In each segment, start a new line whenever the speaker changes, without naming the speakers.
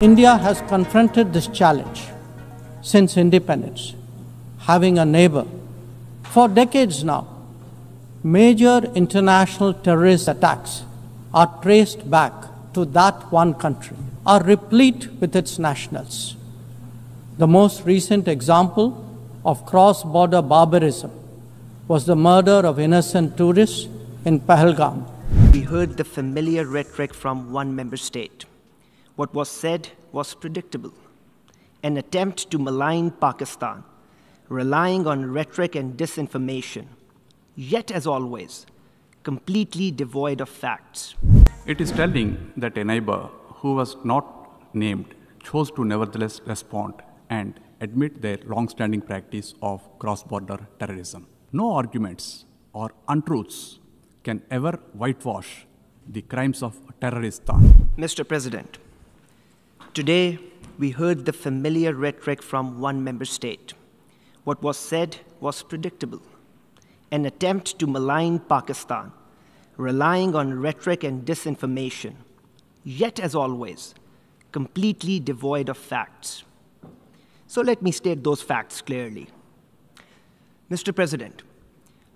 India has confronted this challenge since independence, having a neighbor. For decades now, major international terrorist attacks are traced back to that one country, are replete with its nationals. The most recent example of cross-border barbarism was the murder of innocent tourists in Pahalgam.
We heard the familiar rhetoric from one member state. What was said was predictable. An attempt to malign Pakistan, relying on rhetoric and disinformation, yet as always, completely devoid of facts.
It is telling that a neighbor who was not named chose to nevertheless respond and admit their long-standing practice of cross-border terrorism. No arguments or untruths can ever whitewash the crimes of terrorism.
Mr. President, today we heard the familiar rhetoric from one member state. What was said was predictable. An attempt to malign Pakistan, relying on rhetoric and disinformation, yet as always, completely devoid of facts. So let me state those facts clearly. Mr. President,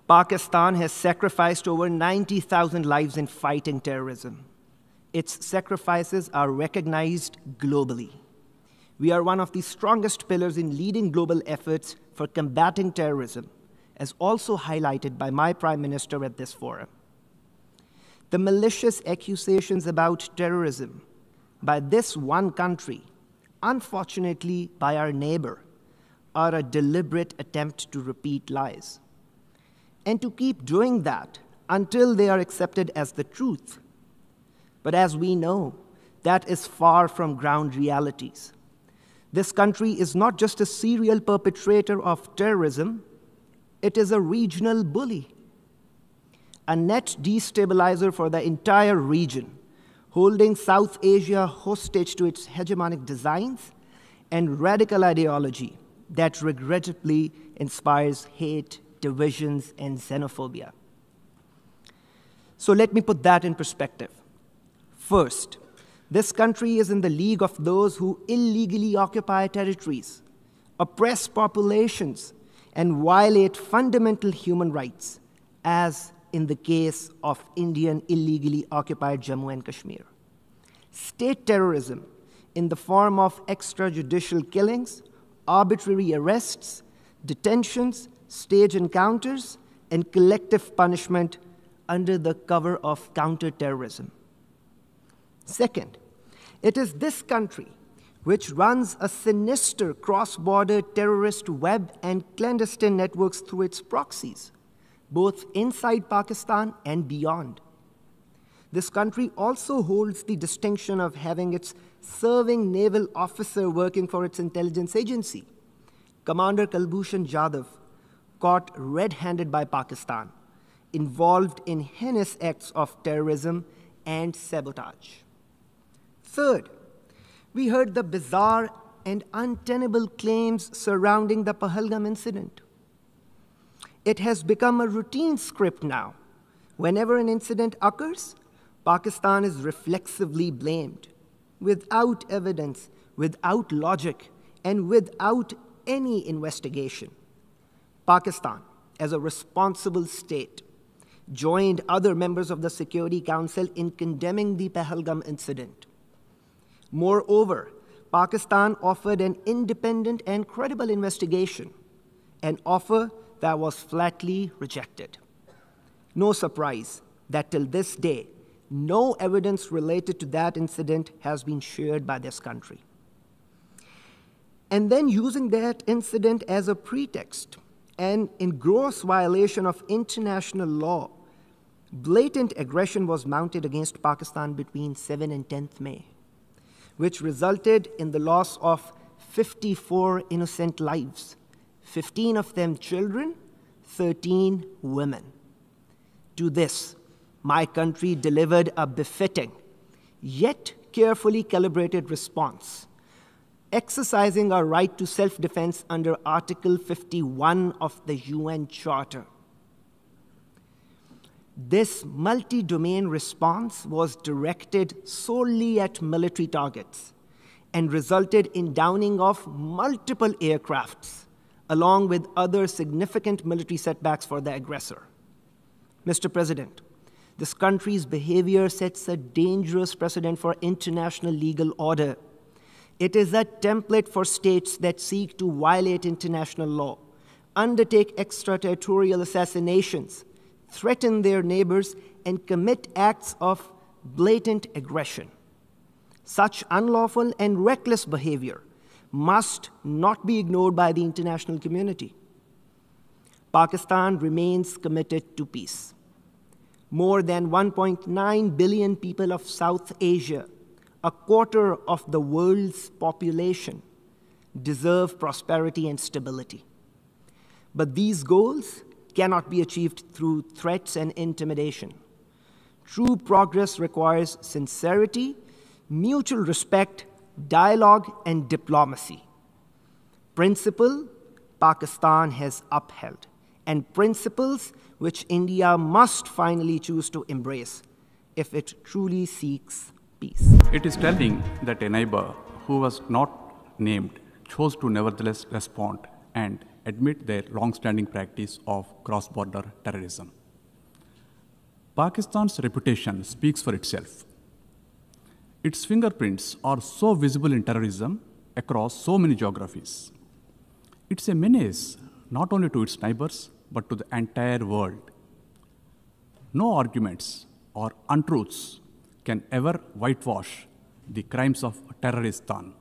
Pakistan has sacrificed over 90,000 lives in fighting terrorism. Its sacrifices are recognized globally. We are one of the strongest pillars in leading global efforts for combating terrorism, as also highlighted by my Prime Minister at this forum. The malicious accusations about terrorism by this one country, unfortunately by our neighbor, are a deliberate attempt to repeat lies. And to keep doing that until they are accepted as the truth. But as we know, that is far from ground realities. This country is not just a serial perpetrator of terrorism, it is a regional bully, a net destabilizer for the entire region, holding South Asia hostage to its hegemonic designs and radical ideology that regrettably inspires hate, divisions, and xenophobia. So let me put that in perspective. First, this country is in the league of those who illegally occupy territories, oppress populations, and violate fundamental human rights, as in the case of Indian illegally occupied Jammu and Kashmir. State terrorism in the form of extrajudicial killings, arbitrary arrests, detentions, stage encounters, and collective punishment under the cover of counterterrorism. Second, it is this country which runs a sinister cross-border terrorist web and clandestine networks through its proxies, both inside Pakistan and beyond. This country also holds the distinction of having its serving naval officer working for its intelligence agency, Commander Kulbhushan Jadhav, caught red-handed by Pakistan, involved in heinous acts of terrorism and sabotage. Third, we heard the bizarre and untenable claims surrounding the Pahalgam incident. It has become a routine script now. Whenever an incident occurs, Pakistan is reflexively blamed, without evidence, without logic, and without any investigation. Pakistan, as a responsible state, joined other members of the Security Council in condemning the Pahalgam incident. Moreover, Pakistan offered an independent and credible investigation, an offer that was flatly rejected. No surprise that till this day, no evidence related to that incident has been shared by this country. And then using that incident as a pretext, and in gross violation of international law, blatant aggression was mounted against Pakistan between 7 and 10th May, which resulted in the loss of 54 innocent lives, 15 of them children, 13 women. To this, my country delivered a befitting, yet carefully calibrated response, exercising our right to self-defense under Article 51 of the UN Charter. This multi-domain response was directed solely at military targets and resulted in downing of multiple aircrafts, along with other significant military setbacks for the aggressor. Mr. President, this country's behavior sets a dangerous precedent for international legal order. It is a template for states that seek to violate international law, undertake extraterritorial assassinations, threaten their neighbors, and commit acts of blatant aggression. Such unlawful and reckless behavior must not be ignored by the international community. Pakistan remains committed to peace. More than 1.9 billion people of South Asia, a quarter of the world's population, deserve prosperity and stability. But these goals cannot be achieved through threats and intimidation. True progress requires sincerity, mutual respect, dialogue, and diplomacy. Principle Pakistan has upheld, and principles which India must finally choose to embrace if it truly seeks peace.
It is telling that a neighbor who was not named chose to nevertheless respond and admit their long-standing practice of cross-border terrorism. Pakistan's reputation speaks for itself. Its fingerprints are so visible in terrorism across so many geographies. It's a menace not only to its neighbors, but to the entire world. No arguments or untruths can ever whitewash the crimes of terroristan.